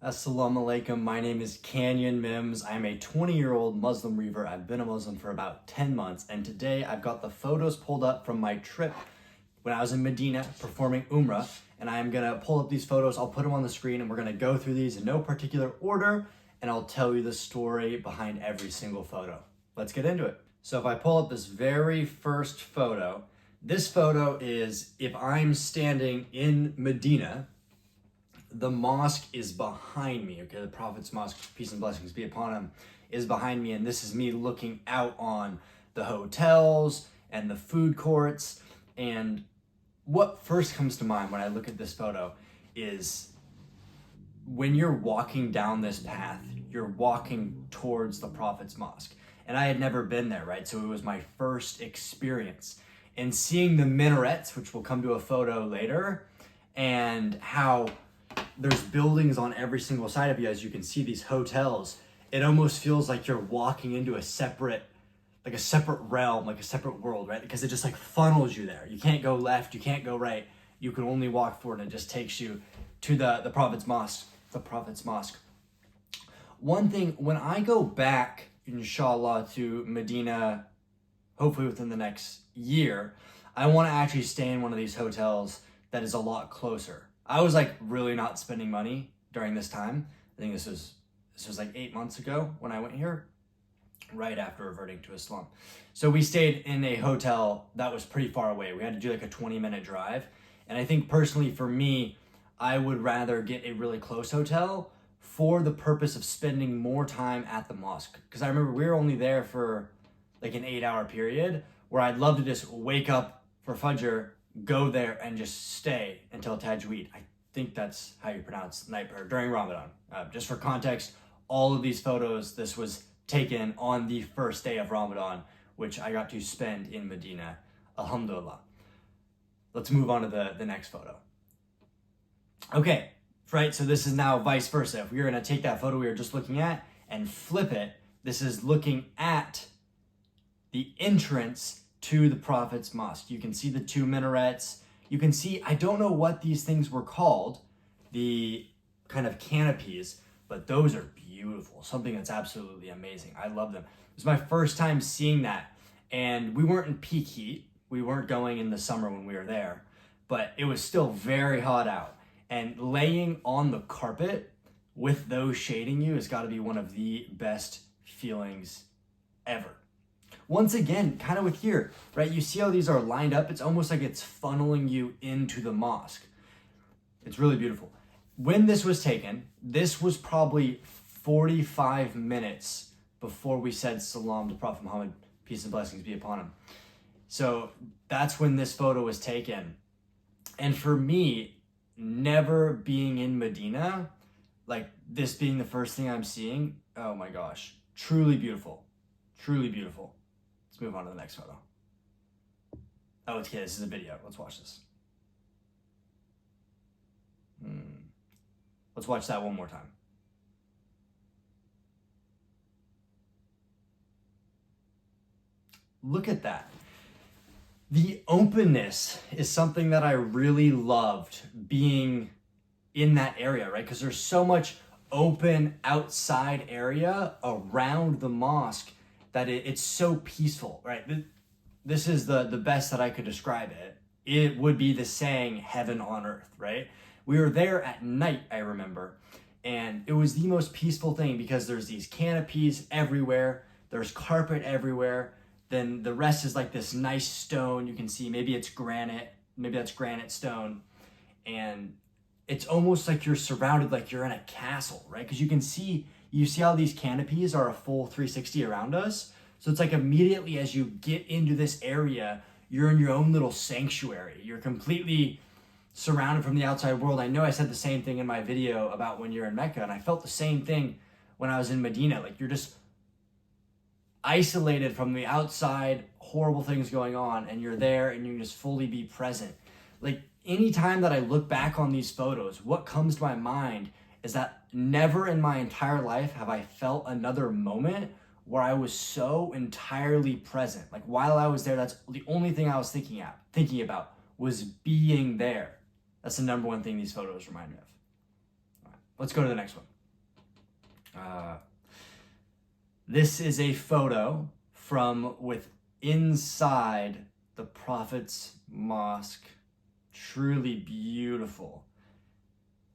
Assalamu alaikum, my name is Canyon Mims. I'm a 20-year-old Muslim revert. I've been a Muslim for about 10 months, and today I've got the photos pulled up from my trip when I was in Medina performing Umrah, and I'm gonna pull up these photos, I'll put them on the screen, and we're gonna go through these in no particular order, and I'll tell you the story behind every single photo. Let's get into it. So if I pull up this very first photo, this photo is if I'm standing in Medina. The mosque is behind me, okay? The Prophet's mosque, peace and blessings be upon him, is behind me, and this is me looking out on the hotels and the food courts. And what first comes to mind when I look at this photo is when you're walking down this path, you're walking towards the Prophet's mosque. And I had never been there, right? So it was my first experience. And seeing the minarets, which we'll come to a photo later, and how there's buildings on every single side of you, as you can see these hotels, it almost feels like you're walking into a separate realm, like a separate world, right? Because it just like funnels you there. You can't go left, you can't go right. You can only walk forward, and it just takes you to the Prophet's mosque. One thing, when I go back, inshallah, to Medina, hopefully within the next year, I want to actually stay in one of these hotels that is a lot closer. I was like really not spending money during this time. I think this was like 8 months ago when I went here, right after reverting to Islam. So we stayed in a hotel that was pretty far away. We had to do like a 20-minute drive. And I think personally for me, I would rather get a really close hotel for the purpose of spending more time at the mosque. Because I remember we were only there for like an 8-hour period where I'd love to just wake up for Fajr, go there and just stay until Tajweed. I think that's how you pronounce night prayer during Ramadan. Just for context, all of these photos, this was taken on the first day of Ramadan, which I got to spend in Medina. Alhamdulillah. Let's move on to the next photo. Okay, right, so this is now vice versa. If we were gonna take that photo we were just looking at and flip it, this is looking at the entrance to the Prophet's mosque. You can see the two minarets. You can see, I don't know what these things were called, the kind of canopies, but those are beautiful. Something that's absolutely amazing. I love them. It was my first time seeing that, and we weren't in peak heat. We weren't going in the summer when we were there, but it was still very hot out. And laying on the carpet with those shading you has got to be one of the best feelings ever. Once again, kind of with here, right? You see how these are lined up? It's almost like it's funneling you into the mosque. It's really beautiful. When this was taken, this was probably 45 minutes before we said salam to Prophet Muhammad, peace and blessings be upon him. So that's when this photo was taken. And for me, never being in Medina, like this being the first thing I'm seeing, oh my gosh, truly beautiful, truly beautiful. Let's move on to the next photo. Oh, okay, this is a video. Let's watch this. Let's watch that one more time. Look at that. The openness is something that I really loved being in that area, right? Because there's so much open outside area around the mosque that it's so peaceful, right? This is the best that I could describe it. It would be the saying heaven on earth, right? We were there at night, I remember, and it was the most peaceful thing because there's these canopies everywhere, there's carpet everywhere, then the rest is like this nice stone. You can see maybe it's granite, maybe that's granite stone, and it's almost like you're surrounded, like you're in a castle, right? Because you see how these canopies are a full 360 around us. So it's like immediately as you get into this area, you're in your own little sanctuary. You're completely surrounded from the outside world. I know I said the same thing in my video about when you're in Mecca, and I felt the same thing when I was in Medina. Like you're just isolated from the outside, horrible things going on, and you're there and you can just fully be present. Like anytime that I look back on these photos, what comes to my mind is that never in my entire life have I felt another moment where I was so entirely present. Like while I was there, that's the only thing I was thinking about was being there. That's the number one thing these photos remind me of. All right, let's go to the next one. Uh, this is a photo from inside the Prophet's mosque. Truly beautiful.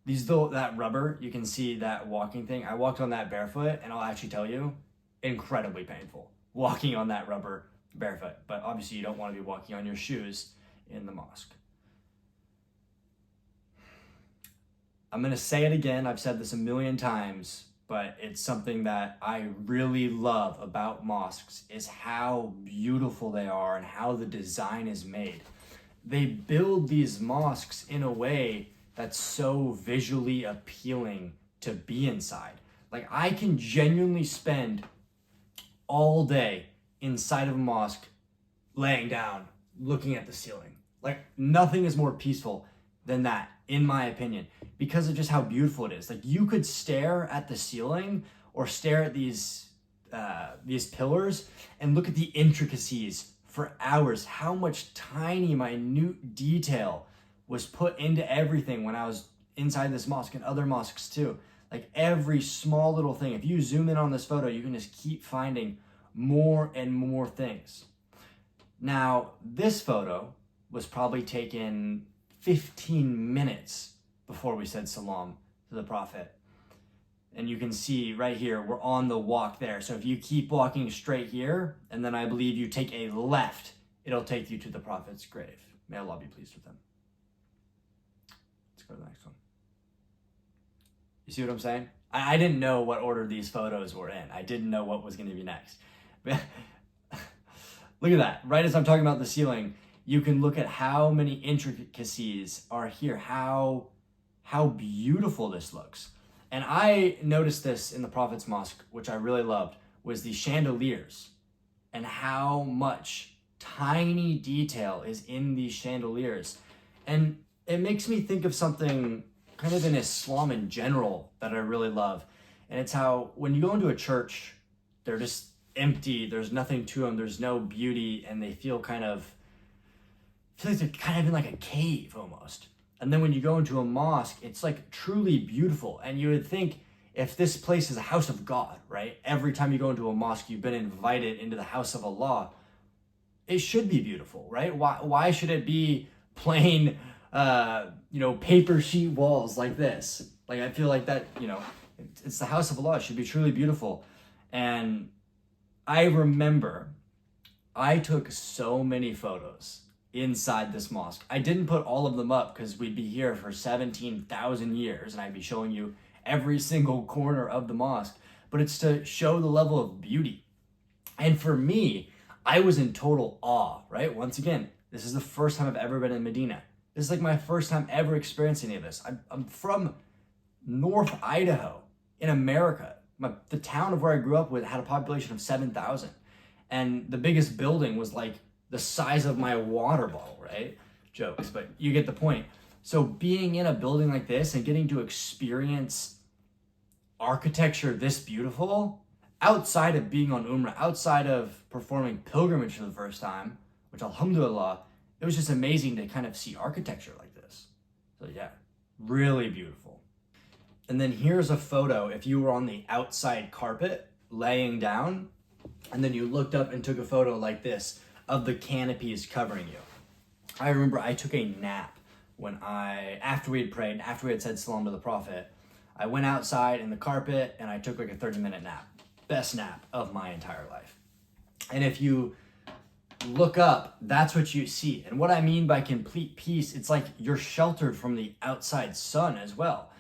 That rubber, you can see that walking thing. I walked on that barefoot, and I'll actually tell you, incredibly painful walking on that rubber barefoot. But obviously you don't want to be walking on your shoes in the mosque. I'm going to say it again. I've said this a million times, but it's something that I really love about mosques is how beautiful they are and how the design is made. They build these mosques in a way that's so visually appealing to be inside. Like, I can genuinely spend all day inside of a mosque laying down, looking at the ceiling. Like, nothing is more peaceful than that, in my opinion, because of just how beautiful it is. Like, you could stare at the ceiling or stare at these pillars and look at the intricacies for hours. How much tiny, minute detail was put into everything when I was inside this mosque and other mosques too. Like, every small little thing. If you zoom in on this photo, you can just keep finding more and more things. Now, this photo was probably taken 15 minutes before we said salam to the Prophet. And you can see right here, we're on the walk there. So if you keep walking straight here, and then I believe you take a left, it'll take you to the Prophet's grave. May Allah be pleased with them. Let's go to the next one. You see what I'm saying? I didn't know what order these photos were in. I didn't know what was going to be next. Look at that. Right as I'm talking about the ceiling, you can look at how many intricacies are here, how beautiful this looks. And I noticed this in the Prophet's mosque, which I really loved, was the chandeliers and how much tiny detail is in these chandeliers. And it makes me think of something kind of in Islam in general that I really love. And it's how when you go into a church, they're just empty, there's nothing to them, there's no beauty, and they feel like they're kind of in like a cave almost. And then when you go into a mosque, it's like truly beautiful. And you would think if this place is a house of God, right? Every time you go into a mosque, you've been invited into the house of Allah. It should be beautiful, right? Why should it be plain, paper sheet walls like this? Like, I feel like that, it's the house of Allah. It should be truly beautiful. And I remember I took so many photos inside this mosque. I didn't put all of them up because we'd be here for 17,000 years and I'd be showing you every single corner of the mosque, but it's to show the level of beauty. And for me, I was in total awe, right? Once again, this is the first time I've ever been in Medina. This is like my first time ever experiencing any of this. I'm from North Idaho in America. The town of where I grew up with had a population of 7,000. And the biggest building was like the size of my water bottle, right? Jokes, but you get the point. So being in a building like this and getting to experience architecture this beautiful, outside of being on Umrah, outside of performing pilgrimage for the first time, which alhamdulillah, it was just amazing to kind of see architecture like this. So yeah, really beautiful. And then here's a photo if you were on the outside carpet laying down, and then you looked up and took a photo like this of the canopies covering you. I remember I took a nap after we had prayed, after we had said salam to the Prophet, I went outside in the carpet and I took like a 30-minute nap. Best nap of my entire life. And if you look up, that's what you see. And what I mean by complete peace, it's like you're sheltered from the outside sun as well.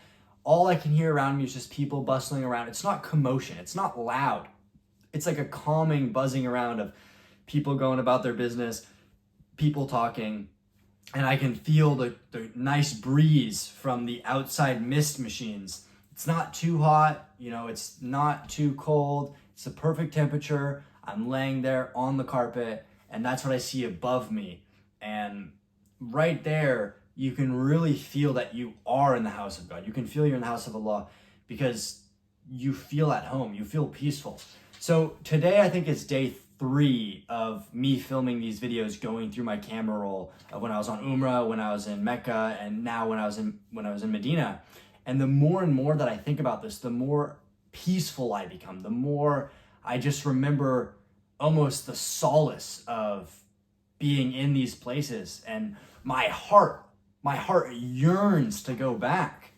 All I can hear around me is just people bustling around. It's not commotion. It's not loud. It's like a calming buzzing around of people going about their business, people talking, and I can feel the nice breeze from the outside mist machines. It's not too hot, it's not too cold. It's the perfect temperature. I'm laying there on the carpet, and that's what I see above me. And right there, you can really feel that you are in the house of God. You can feel you're in the house of Allah because you feel at home. You feel peaceful. So today, I think it's day 3 of me filming these videos, going through my camera roll of when I was on Umrah, when I was in Mecca, and now when I was in Medina. And the more and more that I think about this, the more peaceful I become, the more I just remember almost the solace of being in these places, and my heart yearns to go back.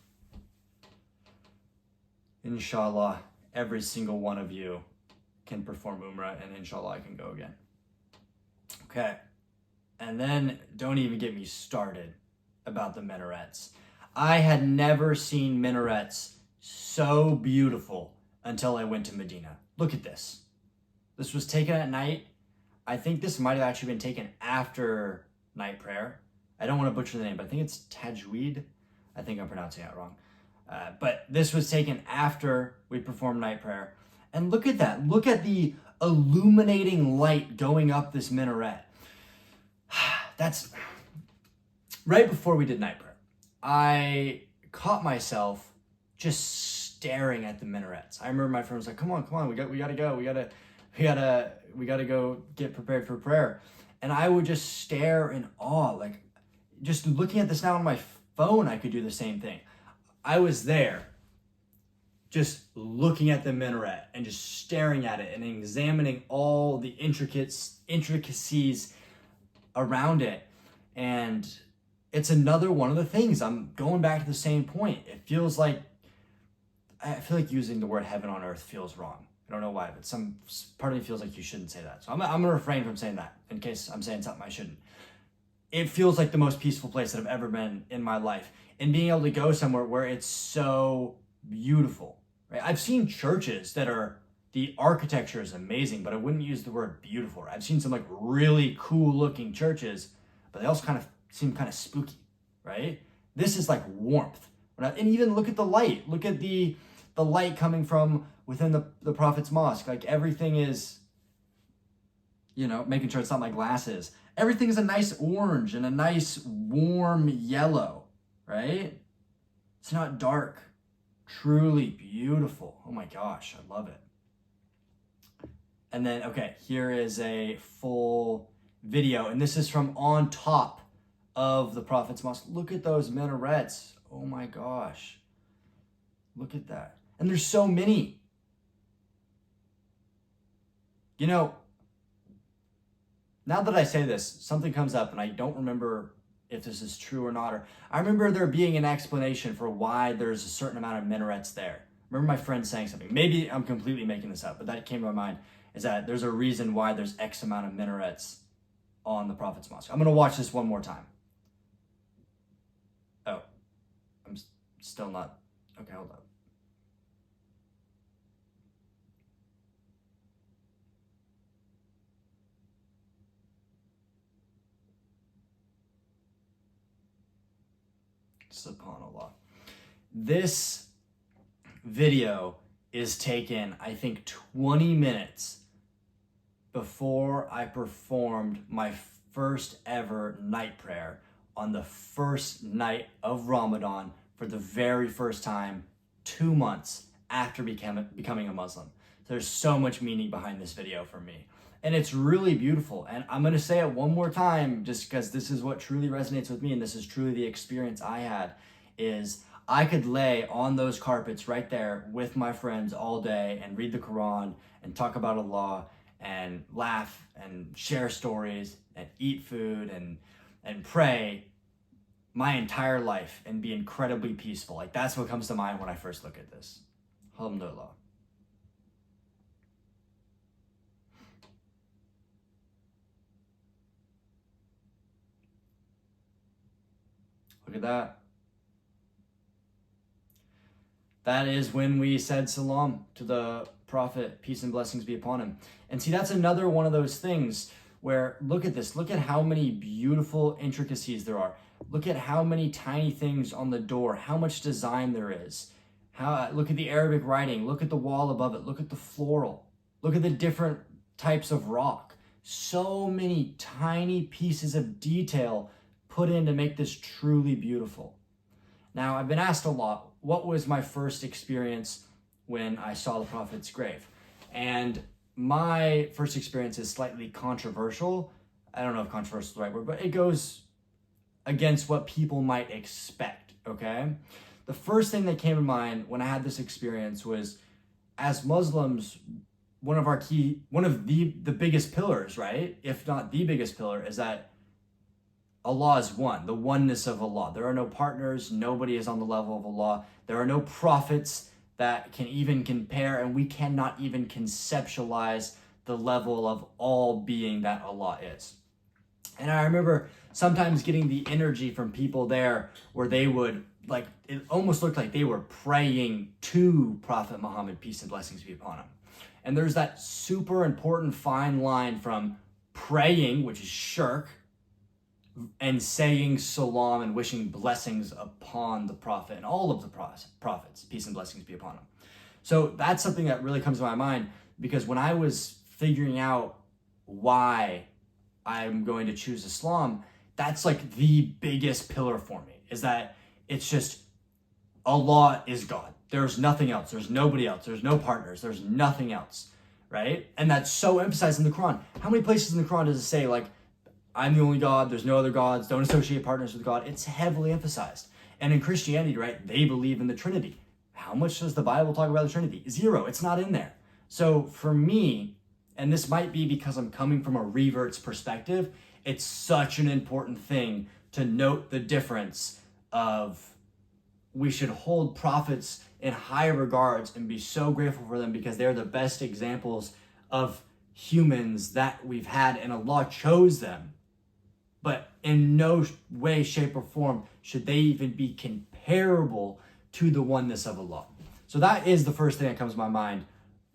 Inshallah, every single one of you can perform Umrah, and inshallah I can go again. Okay, and then don't even get me started about the minarets. I had never seen minarets so beautiful until I went to Medina. Look at this. This was taken at night. I think this might have actually been taken after night prayer. I don't want to butcher the name, but I think it's Tajweed. I think I'm pronouncing that wrong. But this was taken after we performed night prayer. And look at that. Look at the illuminating light going up this minaret. That's right before we did night prayer. I caught myself just staring at the minarets. I remember my friend was like, come on, we gotta go. We gotta go get prepared for prayer. And I would just stare in awe. Like, just looking at this now on my phone, I could do the same thing. I was there just looking at the minaret and just staring at it and examining all the intricacies around it. And it's another one of the things. I'm going back to the same point. I feel like using the word heaven on earth feels wrong. I don't know why, but some part of me feels like you shouldn't say that. So I'm going to refrain from saying that in case I'm saying something I shouldn't. It feels like the most peaceful place that I've ever been in my life. And being able to go somewhere where it's so beautiful, right? I've seen churches that the architecture is amazing, but I wouldn't use the word beautiful. I've seen some like really cool looking churches, but they also kind of seem kind of spooky, right? This is like warmth. And even look at the light. Look at the light coming from within the Prophet's mosque. Like everything is, making sure it's not my glasses. Everything is a nice orange and a nice warm yellow, right? It's not dark. Truly beautiful. Oh my gosh, I love it. And then, okay, here is a full video, and this is from on top of the Prophet's mosque. Look at those minarets. Oh my gosh. Look at that. And there's so many. Now that I say this, something comes up and I don't remember if this is true or not. Or I remember there being an explanation for why there's a certain amount of minarets there. I remember my friend saying something. Maybe I'm completely making this up, but that came to my mind, is that there's a reason why there's X amount of minarets on the Prophet's mosque. I'm going to watch this one more time. Oh, I'm still not. Okay, hold up. SubhanAllah. This video is taken, I think, 20 minutes before I performed my first ever night prayer on the first night of Ramadan for the very first time, 2 months after becoming a Muslim. There's so much meaning behind this video for me. And it's really beautiful. And I'm going to say it one more time, just because this is what truly resonates with me, and this is truly the experience I had, is I could lay on those carpets right there with my friends all day and read the Quran and talk about Allah and laugh and share stories and eat food and pray my entire life and be incredibly peaceful. Like, that's what comes to mind when I first look at this. Alhamdulillah. Look at that. That is when we said salam to the Prophet, peace and blessings be upon him. And see, that's another one of those things where, look at this, look at how many beautiful intricacies there are. Look at how many tiny things on the door, how much design there is. Look at the Arabic writing, look at the wall above it, look at the floral, look at the different types of rock. So many tiny pieces of detail put in to make this truly beautiful. Now, I've been asked a lot, what was my first experience when I saw the Prophet's grave? And my first experience is slightly controversial. I don't know if controversial is the right word, but it goes against what people might expect, okay? The first thing that came to mind when I had this experience was as Muslims, one of the biggest pillars, right? If not the biggest pillar, is that Allah is one, the oneness of Allah. There are no partners, nobody is on the level of Allah. There are no prophets that can even compare, and we cannot even conceptualize the level of all being that Allah is. And I remember sometimes getting the energy from people there where they would, like, it almost looked like they were praying to Prophet Muhammad, peace and blessings be upon him. And there's that super important fine line from praying, which is shirk, and saying salam and wishing blessings upon the Prophet and all of the prophets, peace and blessings be upon him. So that's something that really comes to my mind, because when I was figuring out why I'm going to choose Islam, that's like the biggest pillar for me, is that it's just Allah is God. There's nothing else. There's nobody else. There's no partners. There's nothing else, right? And that's so emphasized in the Quran. How many places in the Quran does it say, like, I'm the only God, there's no other gods, don't associate partners with God? It's heavily emphasized. And in Christianity, right, they believe in the Trinity. How much does the Bible talk about the Trinity? 0. It's not in there. So for me, and this might be because I'm coming from a revert's perspective, it's such an important thing to note the difference of, we should hold prophets in high regards and be so grateful for them, because they're the best examples of humans that we've had, and Allah chose them. But in no way, shape, or form should they even be comparable to the oneness of Allah. So that is the first thing that comes to my mind,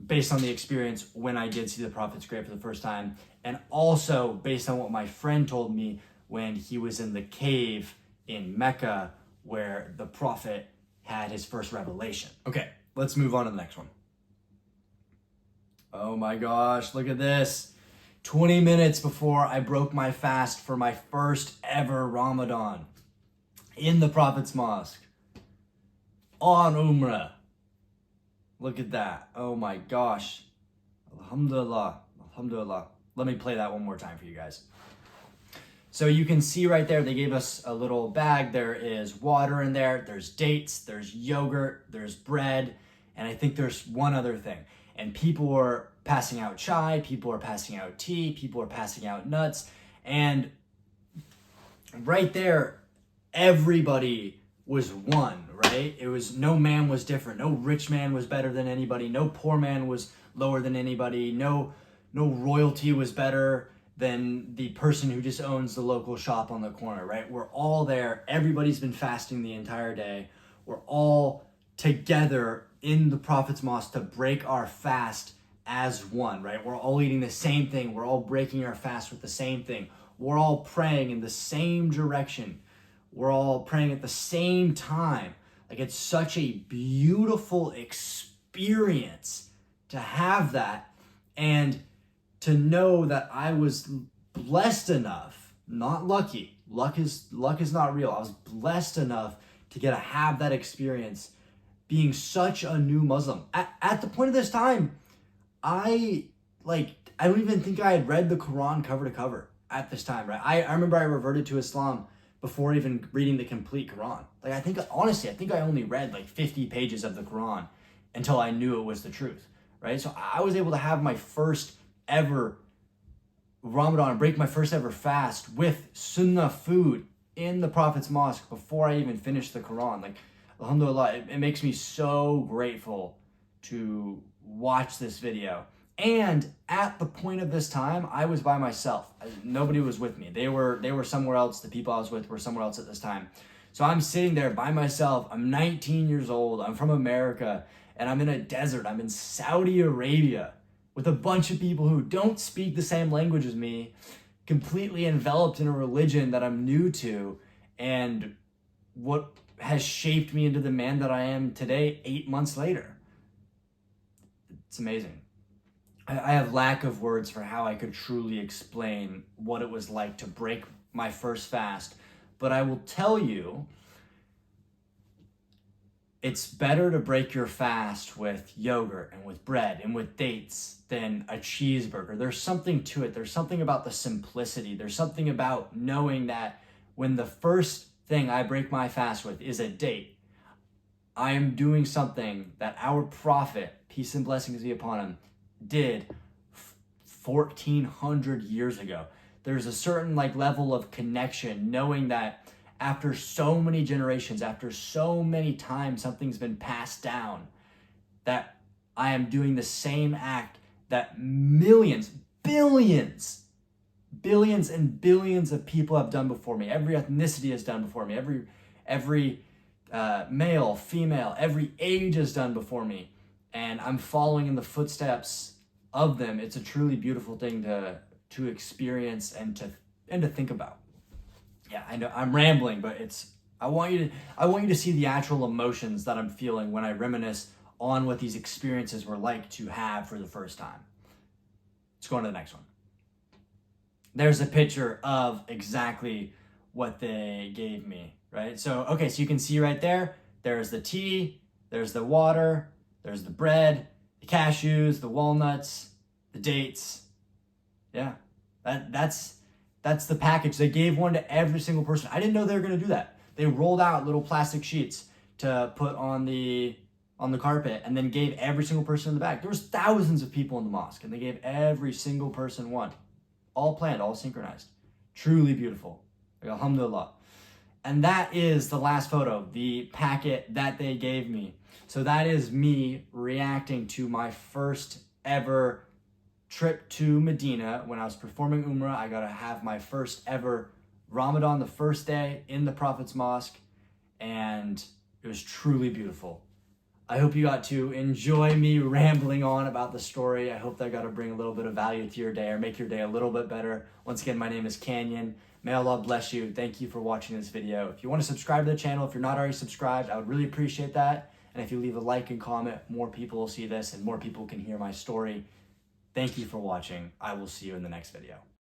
based on the experience when I did see the Prophet's grave for the first time, and also based on what my friend told me when he was in the cave in Mecca where the Prophet had his first revelation. Okay, let's move on to the next one. Oh my gosh, look at this. 20 minutes before I broke my fast for my first ever Ramadan in the Prophet's Mosque on Umrah. Look at that. Oh my gosh. Alhamdulillah. Alhamdulillah. Let me play that one more time for you guys. So you can see right there, they gave us a little bag. There is water in there. There's dates. There's yogurt. There's bread. And I think there's one other thing. And people were passing out chai. People were passing out tea. People were passing out nuts. And right there, everybody was one, right? It was, no man was different. No rich man was better than anybody. No poor man was lower than anybody. No royalty was better than the person who just owns the local shop on the corner, right? We're all there. Everybody's been fasting the entire day. We're all together in the Prophet's Mosque to break our fast as one, right? We're all eating the same thing. We're all breaking our fast with the same thing. We're all praying in the same direction. We're all praying at the same time. Like, it's such a beautiful experience to have that, and to know that I was blessed enough, not lucky. Luck is not real. I was blessed enough to get to have that experience, being such a new Muslim. At the point of this time, I don't even think I had read the Quran cover to cover at this time, right? I remember I reverted to Islam before even reading the complete Quran. Like, I think I only read like 50 pages of the Quran until I knew it was the truth, right? So I was able to have my first ever Ramadan, break my first ever fast with Sunnah food in the Prophet's Mosque before I even finished the Quran. Like, alhamdulillah, it makes me so grateful to watch this video. And at the point of this time, I was by myself. Nobody was with me. They were somewhere else. The people I was with were somewhere else at this time. So I'm sitting there by myself. I'm 19 years old. I'm from America, and I'm in a desert. I'm in Saudi Arabia with a bunch of people who don't speak the same language as me, completely enveloped in a religion that I'm new to, and what has shaped me into the man that I am today 8 months later. It's amazing. I have lack of words for how I could truly explain what it was like to break my first fast, but I will tell you, it's better to break your fast with yogurt and with bread and with dates than a cheeseburger. There's something to it. There's something about the simplicity. There's something about knowing that when the first thing I break my fast with is a date, I am doing something that our Prophet, peace peace and blessings be upon him, did 1400 years ago. There's a certain level of connection, knowing that after so many generations, after so many times something's been passed down, that I am doing the same act that millions, billions and billions of people have done before me. Every ethnicity has done before me. Every male, female, every age has done before me. And I'm following in the footsteps of them. It's a truly beautiful thing to experience and to think about. Yeah, I know I'm rambling, but I want you to see the actual emotions that I'm feeling when I reminisce on what these experiences were like to have for the first time. Let's go on to the next one. There's a picture of exactly what they gave me, right? So, okay, so you can see right there, there's the tea, there's the water, there's the bread, the cashews, the walnuts, the dates. Yeah, that's the package. They gave one to every single person. I didn't know they were going to do that. They rolled out little plastic sheets to put on the carpet and then gave every single person in the bag. There was thousands of people in the mosque and they gave every single person one. All planned, all synchronized. Truly beautiful. Alhamdulillah. And that is the last photo, the packet that they gave me. So that is me reacting to my first ever trip to Medina. When I was performing Umrah, I got to have my first ever Ramadan, the first day in the Prophet's Mosque, and it was truly beautiful. I hope you got to enjoy me rambling on about the story. I hope that I got to bring a little bit of value to your day or make your day a little bit better. Once again, my name is Canyon. May Allah bless you. Thank you for watching this video. If you want to subscribe to the channel, if you're not already subscribed, I would really appreciate that. And if you leave a like and comment, more people will see this and more people can hear my story. Thank you for watching. I will see you in the next video.